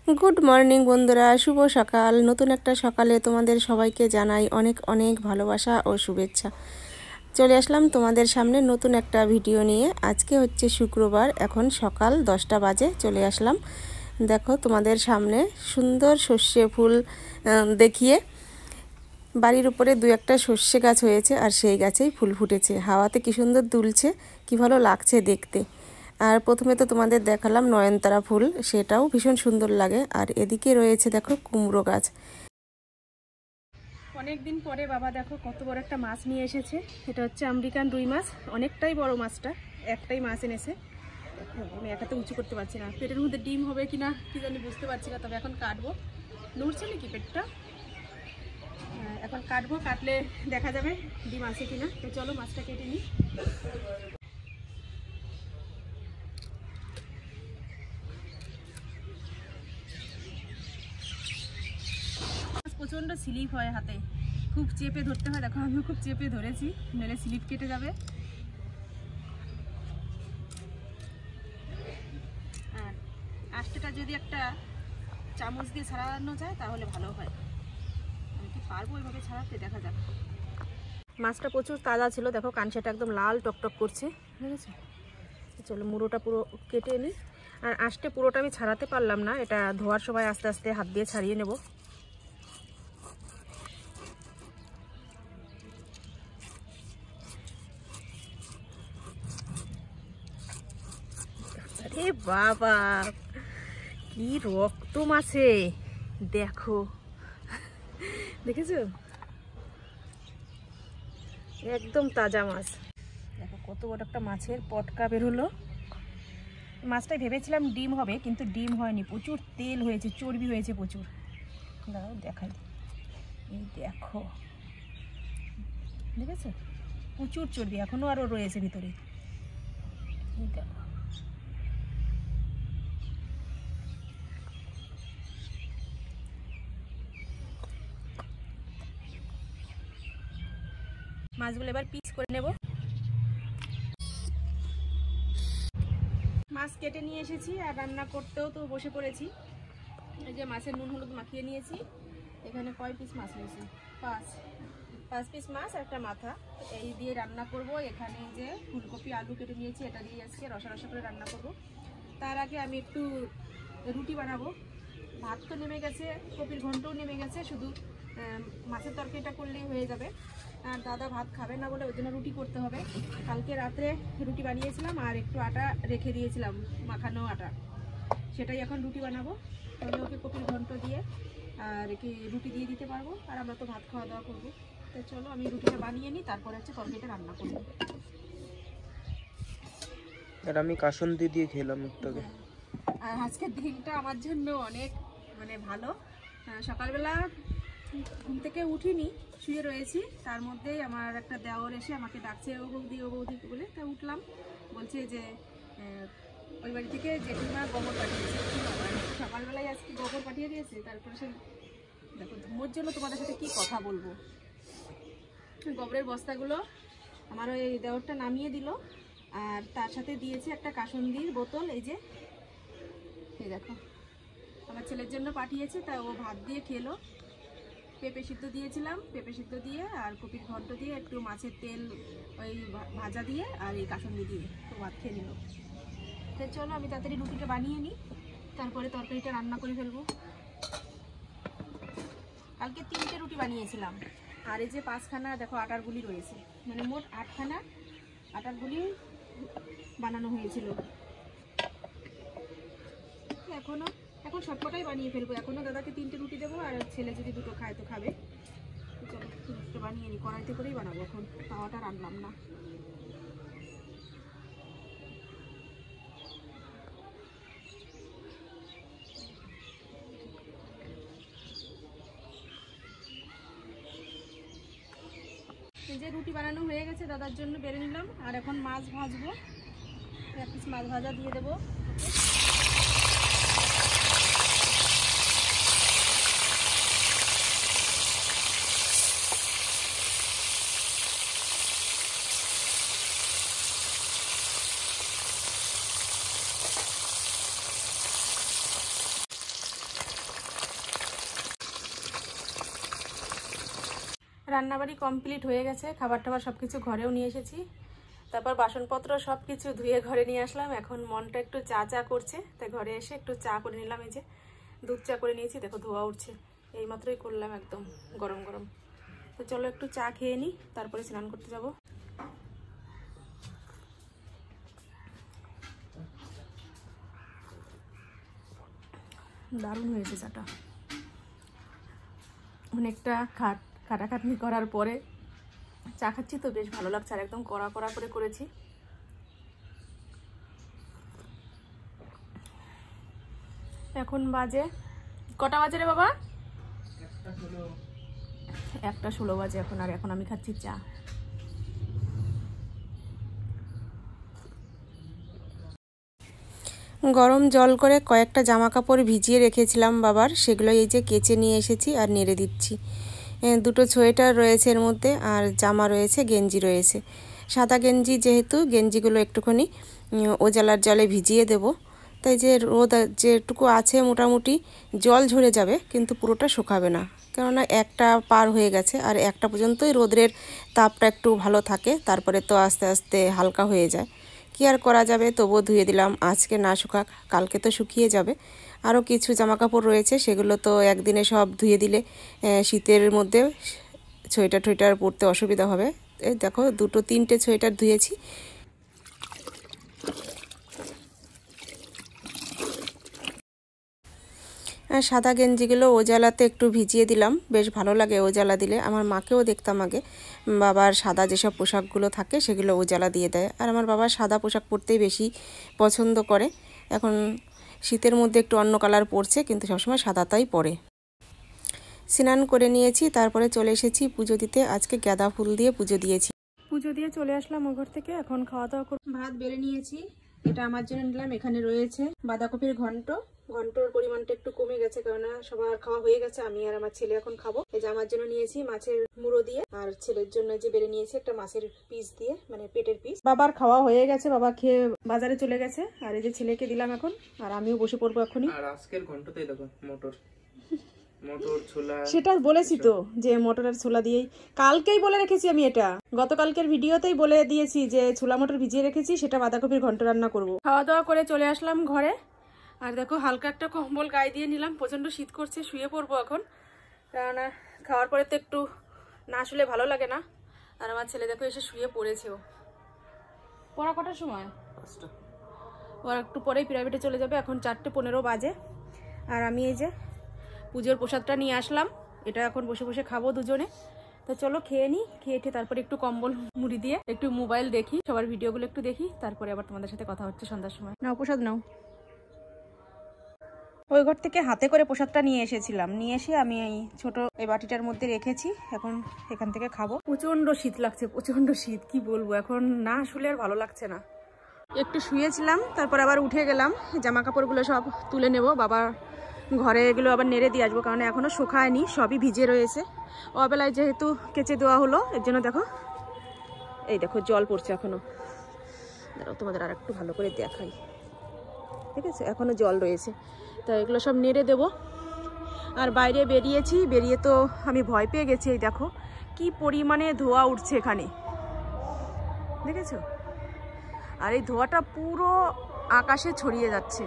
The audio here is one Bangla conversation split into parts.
গুড মর্নিং বন্ধুরা, শুভ সকাল। নতুন একটা সকালে তোমাদের সবাইকে জানাই অনেক অনেক ভালোবাসা ও শুভেচ্ছা। চলে আসলাম তোমাদের সামনে নতুন একটা ভিডিও নিয়ে। আজকে হচ্ছে শুক্রবার, এখন সকাল 10টা বাজে। চলে আসলাম দেখো তোমাদের সামনে সুন্দর সর্ষে ফুল দেখিয়ে। বাড়ির উপরে দু একটা সর্ষে গাছ হয়েছে আর সেই গাছেই ফুল ফুটেছে। হাওয়াতে কি সুন্দর দুলছে, কি ভালো লাগছে দেখতে। আর প্রথমে তো তোমাদের দেখালাম নয়নতারা ফুল, সেটাও ভীষণ সুন্দর লাগে। আর এদিকে রয়েছে দেখো কুমড়ো গাছ। অনেক দিন পরে বাবা দেখো কত বড় একটা মাছ নিয়ে এসেছে। এটা হচ্ছে আমেরিকান রুই মাছ, অনেকটাই বড় মাছটা। একটাই মাছ এনেছে, আমি একাতে উঁচু করতে পারছি না। পেটের মধ্যে ডিম হবে কিনা কি জানি বুঝতে পারছি না, তবে এখন কাটবো। নড়ছে নাকি পেটটা? এখন কাটবো, কাটলে দেখা যাবে ডিম আছে কিনা। তো চলো মাছটা কেটে নিই। প্রচণ্ড স্লিপ হয় হাতে, খুব চেপে ধরতে হয়। দেখো আমিও খুব চেপে ধরেছি, নইলে স্লিপ কেটে যাবে। আর আঁশটা যদি একটা চামচ দিয়ে ছাড়ানো যায় তাহলে ভালো হয়। আমি কি পারবো এভাবে ছাড়াতে? দেখা যাক। মাছটা প্রচুর তাজা ছিল, দেখো কানসাটা একদম লাল টকটক করছে, ঠিক আছে। চলো মুড়োটা পুরো কেটে নিই। আর আঁশটা পুরোটা আমি ছাড়াতে পারলাম না, এটা ধোয়ার সময় আস্তে আস্তে হাত দিয়ে ছাড়িয়ে নেব। আরে বাবা, কি রক্ত মাছে, দেখো, দেখেছো? একদম তাজা মাছ। দেখো কত বড় একটা মাছের পটকা বের হলো। মাছটাই ভেবেছিলাম ডিম হবে, কিন্তু ডিম হয়নি। প্রচুর তেল হয়েছে, চর্বি হয়েছে প্রচুর। দাঁড়াও দেখাই, এই দেখো, দেখেছো? প্রচুর চর্বি এখনো আরও রয়েছে ভিতরে। এই দেখো, মাছগুলো এবার পিস করে নেব। মাছ কেটে নিয়ে এসেছি আর রান্না করতেও তো বসে পড়েছি। এই যে মাছের নুন হলুদ মাখিয়ে নিয়েছি। এখানে কয় পিস মাছ নিয়েছি? পাঁচ পিস মাছ আর একটা মাথা, এই দিয়ে রান্না করব। এখানে যে ফুলকপি আলু কেটে নিয়েছি, এটা দিয়ে আজকে রসা রসা করে রান্না করব। তার আগে আমি একটু রুটি বানাবো। ভাত তো নেমে গেছে, কপির ঘন্টও নেমে গেছে, শুধু মাছের তরকারিটা করলেই হয়ে যাবে। আর দাদা ভাত খাবে না বলে ওই জন্য রুটি করতে হবে। কালকে রাত্রে রুটি বানিয়েছিলাম আর একটু আটা রেখে দিয়েছিলাম, মাখানো আটা, সেটাই এখন রুটি বানাবো। তাহলে ওকে কপির ঘন্ট দিয়ে আর কি রুটি দিয়ে দিতে পারবো, আর আমরা তো ভাত খাওয়া দাওয়া করবো। তো চলো আমি রুটিটা বানিয়ে নিই, তারপরে হচ্ছে তরকারিটা রান্না করবো। আর আমি কাসুন্দি দিয়ে খেলাম একটু আগে। আর আজকের দিনটা আমার জন্য অনেক ভালো। সকালবেলা ঘুম থেকে উঠিনি, শুয়ে রয়েছি। তার মধ্যেই আমার একটা দেওর এসে আমাকে ডাকছে, ও বৌদি ও বৌদি বলে। তা উঠলাম, বলছে যে ওই বাড়ি থেকে জেঠিমা গোবর পাঠিয়েছে। সকালবেলায় আজকে গোবর পাঠিয়ে দিয়েছে। তারপরে সে দেখো ধুমোর জন্য তোমাদের সাথে কি কথা বলবো। গোবরের বস্তাগুলো আমার ওই দেওরটা নামিয়ে দিল, আর তার সাথে দিয়েছে একটা কাসুন্দির বোতল। এই যে এই দেখো, আমার ছেলের জন্য পাঠিয়েছে, তাই ও ভাত দিয়ে খেলো। পেঁপে সিদ্ধ দিয়েছিলাম, পেঁপে সিদ্ধ দিয়ে আর কপির ঘন্ট দিয়ে একটু মাছের তেল ওই ভাজা দিয়ে আর এই কাসুন্দি দিয়ে তো ভাত খেয়ে নিল। তো চলো আমি তাড়াতাড়ি রুটিটা বানিয়ে নিই, তারপরে তরকারিটা রান্না করে ফেলবো। কালকে 3টে রুটি বানিয়েছিলাম, আর এই যে 5খানা দেখো আটার গুলি রয়েছে, মানে মোট 8খানা আটার গুলি বানানো হয়েছিল। এখন সবকটাই বানিয়ে ফেলবো। এখনও দাদাকে 3টে রুটি দেবো, আর ছেলে যদি 2টো খায় তো খাবে। চলো রুটিটা বানিয়ে নিই, কড়াইতে করেই বানাবো। এখন তাওয়াটা রাখলাম না। এই যে রুটি বানানো হয়ে গেছে, দাদার জন্য বেড়ে নিলাম। আর এখন মাছ ভাজবো, এক পিস মাছ ভাজা দিয়ে দেবো। রান্নাবাড়ি কমপ্লিট হয়ে গেছে, খাবার টাবার সব কিছু ঘরেও নিয়ে এসেছি, তারপর বাসনপত্র সব কিছু ধুয়ে ঘরে নিয়ে আসলাম। এখন মনটা একটু চা চা করছে, তাই ঘরে এসে একটু চা করে নিলাম। এই যে দুধ চা করে নিয়েছি, দেখো ধোয়া উঠছে, এইমাত্রই করলাম, একদম গরম গরম। তো চলো একটু চা খেয়ে নিই, তারপরে স্নান করতে যাব। দারুণ হয়েছে চাটা, অনেকটা খাটাখাটনি করার পরে চা খাচ্ছি তো বেশ ভালো লাগছে, আর একদম কড়া কড়া করে করেছি। এখন বাজে কটা বাজে রে বাবা? 1:16 বাজে এখন, আর এখন আমি খাচ্ছি চা। গরম জল করে কয়েকটা জামা কাপড় ভিজিয়ে রেখেছিলাম বাবার, সেগুলো এই যে কেচে নিয়ে এসেছি আর নেড়ে দিচ্ছি। দুটো সোয়েটার রয়েছে এর মধ্যে, আর জামা রয়েছে, গেঞ্জি রয়েছে। সাদা গেঞ্জি যেহেতু, গেঞ্জিগুলো একটুখানি ওজালার জলে ভিজিয়ে দেব। তাই যে রোদ যেটুকু আছে মোটামুটি জল ঝরে যাবে, কিন্তু পুরোটা শুকাবে না, কেননা একটা পার হয়ে গেছে, আর একটা পর্যন্তই রোদের তাপটা একটু ভালো থাকে, তারপরে তো আস্তে আস্তে হালকা হয়ে যায়। কি আর করা যাবে, তবুও ধুয়ে দিলাম, আজকে না শুকাক কালকে তো শুকিয়ে যাবে। আরও কিছু জামাকাপড় রয়েছে, সেগুলো তো একদিনে সব ধুয়ে দিলে শীতের মধ্যে সোয়েটার টোয়েটার পরতে অসুবিধা হবে। এই দেখো 2-3টে সোয়েটার ধুয়েছি। আর সাদা গেঞ্জিগুলো ওজালাতে একটু ভিজিয়ে দিলাম, বেশ ভালো লাগে ওজালা দিলে। আমার মাকেও দেখতাম আগে, বাবার সাদা যেসব পোশাকগুলো থাকে সেগুলো ওজালা দিয়ে দেয়, আর আমার বাবা সাদা পোশাক পরতেই বেশি পছন্দ করে। এখন শীতের মধ্যে একটু অন্য কালার পরছে, কিন্তু সবসময় সাদাটাই পরে। স্নান করে নিয়েছি, তারপরে চলে এসেছি পুজো দিতে। আজকে গাঁদা ফুল দিয়ে পুজো দিয়েছি। পুজো দিয়ে চলে আসলাম ও ঘর থেকে, এখন খাওয়া দাওয়া করব। ভাত বেড়ে নিয়েছি, এটা আমার জন্য নিলাম। এখানে রয়েছে বাঁধাকপির ঘন্টর পরিমাণটা একটু কমে গেছে, কেননা সবার খাওয়া হয়ে গেছে, আমি আর আমার ছেলে এখন খাবো। এই যে আমার জন্য নিয়েছি মাছের মুড়ো দিয়ে, আর ছেলের জন্য যে বেড়ে নিয়েছি একটা মাছের পিস দিয়ে, মানে পেটের পিস। বাবার খাওয়া হয়ে গেছে, বাবা খেয়ে বাজারে চলে গেছে, আর এই যে ছেলেকে দিলাম এখন, আর আমিও বসে পড়বো এখনই। আর আজকের ঘন্টতেই দেখো মটর ছোলা, সেটা বলেছি তো যে মটর আর ছোলা দিয়েই, কালকেই বলে রেখেছি আমি, এটা গতকালকের ভিডিওতেই বলে দিয়েছি যে ছোলা মটর ভিজিয়ে রেখেছি, সেটা বাঁধাকপির ঘন্ট রান্না করব। খাওয়া দাওয়া করে চলে আসলাম ঘরে, আর দেখো হালকা একটা কম্বল গায়ে দিয়ে নিলাম, প্রচন্ড শীত করছে, শুয়ে পড়বো এখন, কেননা খাওয়ার পরে তো একটু না শুলে ভালো লাগে না। আর আমার ছেলে দেখো এসে শুয়ে পড়েছে। ও পড়া কটার সময়? ও একটু পরেই প্রাইভেটে চলে যাবে, এখন 4:15 বাজে। আর আমি এই যে পুজোর প্রসাদটা নিয়ে আসলাম, এটা এখন বসে বসে খাবো দুজনে। তো চলো খেয়ে নিই, খেয়ে তারপরে একটু কম্বল মুড়ি দিয়ে একটু মোবাইল দেখি, সবার ভিডিওগুলো একটু দেখি, তারপরে আবার তোমাদের সাথে কথা হচ্ছে সন্ধ্যার সময়। নাও প্রসাদ নাও। ওই ঘর থেকে হাতে করে প্রসাদটা নিয়ে এসেছিলাম, নিয়ে এসে আমি এই ছোট এই বাটিটার মধ্যে রেখেছি, এখন এখান থেকে খাবো। প্রচন্ড শীত লাগছে, প্রচন্ড শীত, কি বলবো, এখন না শুলে আর ভালো লাগছে না। একটু শুয়েছিলাম, তারপর আবার উঠে গেলাম, জামা কাপড়গুলো সব তুলে নেব, বাবা ঘরে এগুলো আবার নেড়ে দিয়ে আসবো, কারণ এখনো শুকায়নি, সবই ভিজে রয়েছে। অবেলায় যেহেতু কেচে দেওয়া হলো, এর জন্য দেখো এই দেখো জল পড়ছে এখনো। দাঁড়াও তোমাদের আর একটু ভালো করে দেখাই, ঠিক আছে, এখনো জল রয়েছে, তো এগুলো সব নেড়ে দেব। আর বাইরে বেরিয়েছি, বেরিয়ে তো আমি ভয় পেয়ে গেছি, এই দেখো কি পরিমাণে ধোঁয়া উঠছে এখানে, দেখেছো? আর এই ধোঁয়াটা পুরো আকাশে ছড়িয়ে যাচ্ছে।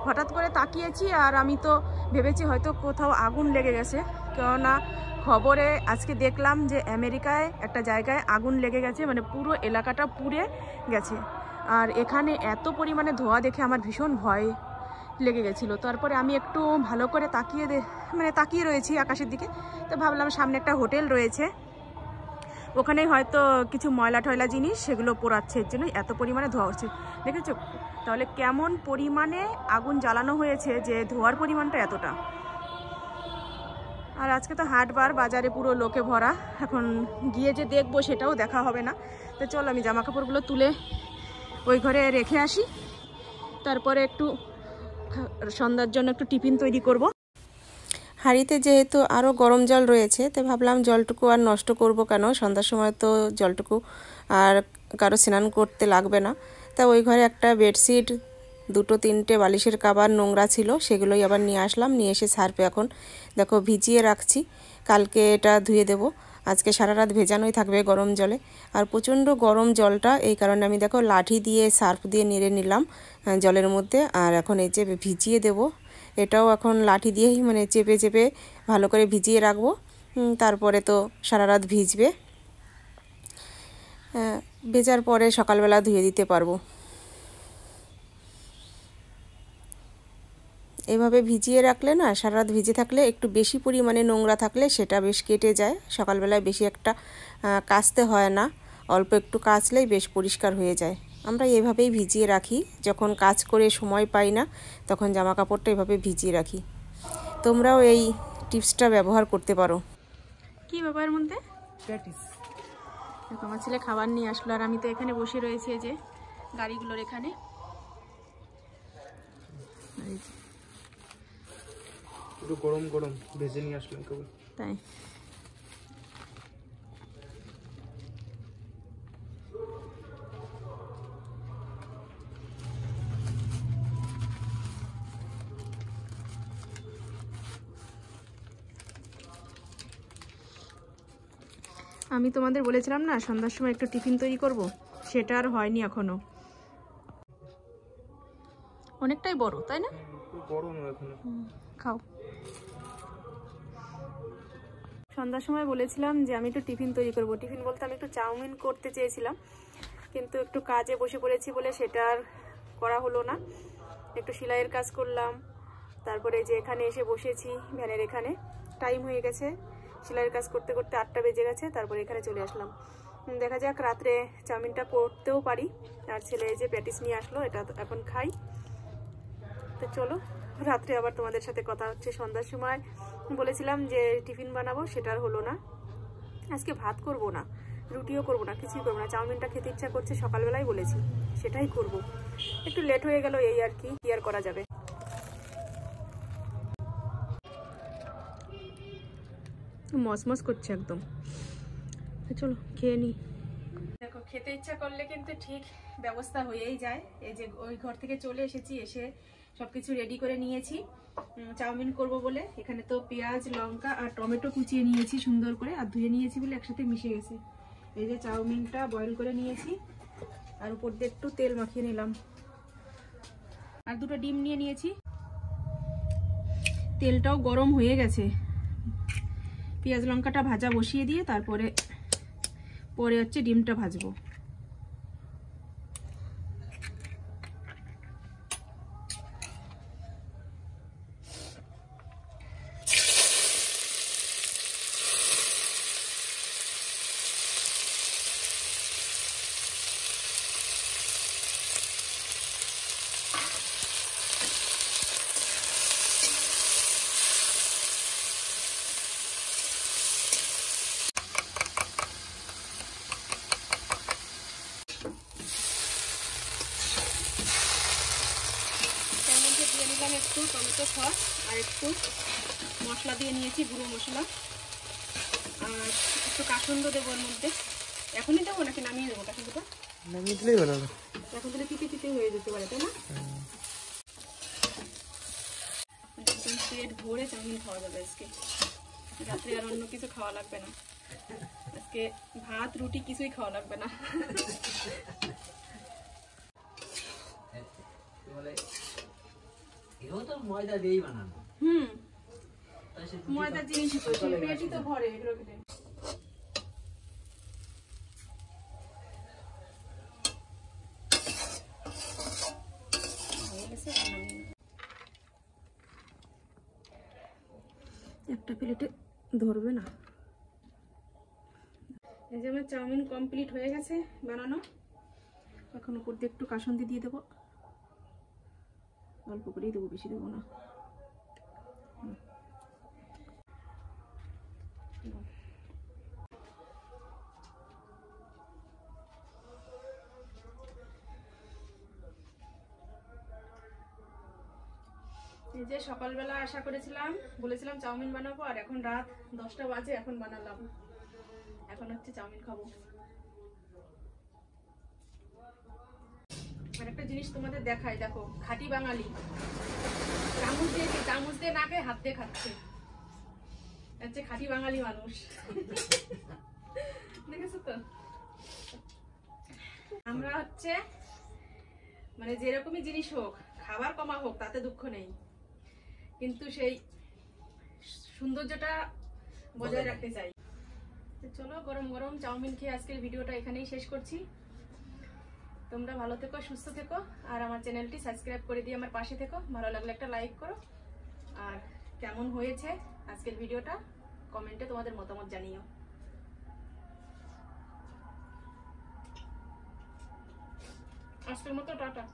হঠাৎ করে তাকিয়েছি, আর আমি তো ভেবেছি হয়তো কোথাও আগুন লেগে গেছে, কেননা খবরে আজকে দেখলাম যে আমেরিকায় একটা জায়গায় আগুন লেগে গেছে, মানে পুরো এলাকাটা পুড়ে গেছে। আর এখানে এত পরিমাণে ধোঁয়া দেখে আমার ভীষণ ভয় লেগে গেছিলো। তারপরে আমি একটু ভালো করে তাকিয়ে রয়েছি আকাশের দিকে, তো ভাবলাম সামনে একটা হোটেল রয়েছে, ওখানে হয়তো কিছু ময়লা টয়লা জিনিস সেগুলো পোড়াচ্ছে, এর জন্য এত পরিমাণে ধোঁয়া উঠছে, দেখেছো? তাহলে কেমন পরিমাণে আগুন জ্বালানো হয়েছে যে ধোঁয়ার পরিমাণটা এতটা। আর আজকে তো হাটবার, বাজারে পুরো লোকে ভরা, এখন গিয়ে যে দেখবো সেটাও দেখা হবে না। তো চলো আমি জামা কাপড়গুলো তুলে ওই ঘরে রেখে আসি, তারপরে একটু সন্ধ্যার জন্য একটু টিফিন তৈরি করব। হাঁড়িতে যেহেতু আরও গরম জল রয়েছে, তো ভাবলাম জলটুকু আর নষ্ট করব কেন, সন্ধ্যার সময় তো জলটুকু আর কারো স্নান করতে লাগবে না। তা ওই ঘরে একটা বেডশিট, 2-3টে বালিশের কভার নোংরা ছিল, সেগুলোই আবার নিয়ে আসলাম, নিয়ে এসে সার্ফে এখন দেখো ভিজিয়ে রাখছি, কালকে এটা ধুয়ে দেব। আজকে সারা রাত ভেজানোই থাকবে গরম জলে। আর প্রচণ্ড গরম জলটা, এই কারণে আমি দেখো লাঠি দিয়ে সার্ফ দিয়ে নেড়ে নিলাম জলের মধ্যে। আর এখন এই যে ভিজিয়ে দেব, এটাও এখন লাঠি দিয়েই মানে চেপে চেপে ভালো করে ভিজিয়ে রাখবো। তারপরে তো সারা রাত ভিজবে, ভেজার পরে সকালবেলা ধুয়ে দিতে পারবো। এভাবে ভিজিয়ে রাখলে না, সারা রাত ভিজে থাকলে একটু বেশি পরিমাণে নোংরা থাকলে সেটা বেশ কেটে যায়। সকালবেলায় বেশি একটা কাচতে হয় না, অল্প একটু কাচলেই বেশ পরিষ্কার হয়ে যায়। আমরা এভাবেই ভিজিয়ে রাখি, যখন কাজ করে সময় পাই না তখন জামা কাপড়টা এভাবে ভিজিয়ে রাখি। তোমরাও এই টিপসটা ব্যবহার করতে পারো। কি ব্যাপারের মধ্যে প্যাটিস। আমার ছেলে খাবার নিয়ে আসলো আর আমি তো এখানে বসে রয়েছি এই যে গাড়িগুলোর এখানে। পুরো গরম গরম ভেজে নিয়ে আসলাম কেবল। তাই আমি তোমাদের বলেছিলাম না সন্ধ্যার সময় একটু টিফিন তৈরি করব, সেটা আর হয়নি এখনো। অনেকটাই বড় তাই না? বড় না এখনো। খাও। সন্ধ্যার সময় বলেছিলাম যে আমি একটু টিফিন তৈরি করব। টিফিন বলতে আমি একটু চাউমিন করতে চেয়েছিলাম, কিন্তু একটু কাজে বসে পড়েছি বলে সেটা আর করা হলো না। একটু সেলাইয়ের কাজ করলাম, তারপরে যে এখানে এসে বসেছি ভ্যানের এখানে। টাইম হয়ে গেছে, সেলাইয়ের কাজ করতে করতে 8টা বেজে গেছে, তারপরে এখানে চলে আসলাম। দেখা যাক রাত্রে চাউমিনটা করতেও পারি। আর ছেলে যে প্যাটিস নিয়ে আসলো, এটা এখন খাই। তো চলো, রাত্রে আবার তোমাদের সাথে কথা হচ্ছে। সন্ধ্যার সময় বলেছিলাম যে টিফিন বানাবো, সেটা আর হলো না। আজকে ভাত করব না, রুটিও করব না, কিছুই করবো না। চাউমিনটা খেতে ইচ্ছা করছে, সকালবেলায় বলেছি সেটাই করব। একটু লেট হয়ে গেল এই আর কি আর করা যাবে। মসমস করছে একদম। চলো খেয়ে নি। দেখো, খেতে ইচ্ছা করলে কিন্তু ঠিক ব্যবস্থা হয়েই যায়। এই যে ওই ঘর থেকে চলে এসেছি, এসে সবকিছু রেডি করে নিয়েছি চাউমিন করব বলে। এখানে তো পেঁয়াজ, লঙ্কা আর টমেটো কুচিয়ে নিয়েছি সুন্দর করে, আর ধুয়ে নিয়েছি বলে একসাথে মিশে গেছে। এই যে চাউমিনটা বয়েল করে নিয়েছি, আর উপর দিয়ে একটু তেল মাখিয়ে নিলাম। আর 2টো ডিম নিয়ে নিয়েছি। তেলটাও গরম হয়ে গেছে। পেঁয়াজ লঙ্কাটা ভাজা বসিয়ে দিয়ে তারপরে হচ্ছে ডিমটা ভাজবো। একটু টমেটো সস আর একটু মশলা দিয়ে নিয়েছি, গুঁড়ো মশলা। আর একটু কাসুন্দ দেবো এর মধ্যে। এখনই দেবো নাকি নামিয়ে দেবো? কাসুন্দটা নামিয়ে দিলেই ভালো হবে। এখন দিলে তিতে তিতে হয়ে যেতে পারে, তাই না? একদম পেট ভরে চাউমিন খাওয়া যাবে আজকে। রাত্রে আর অন্য কিছু খাওয়া লাগবে না। আজকে ভাত রুটি কিছুই খাওয়া লাগবে না। ময়দা দিয়েই বানানো। ময়দার জিনিসই তো, পেটই তো ভরে এগুলো খেলে। একটা প্লেটে ধরবে না। এই যে আমার চাউমিন কমপ্লিট হয়ে গেছে বানানো। এখন উপর দিয়ে একটু কাসুন্দি দিয়ে দেবো, অল্প করেই দেবো, বেশি দেবো না। এই যে সকালবেলা আশা করেছিলাম, বলেছিলাম চাউমিন বানাবো, আর এখন রাত 10টা বাজে, এখন বানালাম। এখন হচ্ছে চাউমিন খাবো। আর একটা জিনিস তোমাদের দেখাই, দেখো খাঁটি বাঙালি চামচ দিয়ে না খেয়ে হাত দিয়ে খাচ্ছে। হচ্ছে খাঁটি বাঙালি মানুষ। দেখেছো তো, আমরা হচ্ছে মানে যেরকমই জিনিস হোক, খাবার কমা হোক, তাতে দুঃখ নেই, কিন্তু সেই সৌন্দর্যটা বজায় রাখতে চাই। তো চলো, গরম গরম চাউমিন খেয়ে আজকের ভিডিওটা এখানেই শেষ করছি। তোমরা ভালো থেকো, সুস্থ থেকো, আর আমার চ্যানেলটি সাবস্ক্রাইব করে দিয়ে আমার পাশে থেকো। ভালো লাগলে একটা লাইক করো, আর কেমন হয়েছে আজকের ভিডিওটা কমেন্টে তোমাদের মতামত জানিও। আজকের মতো টাটা।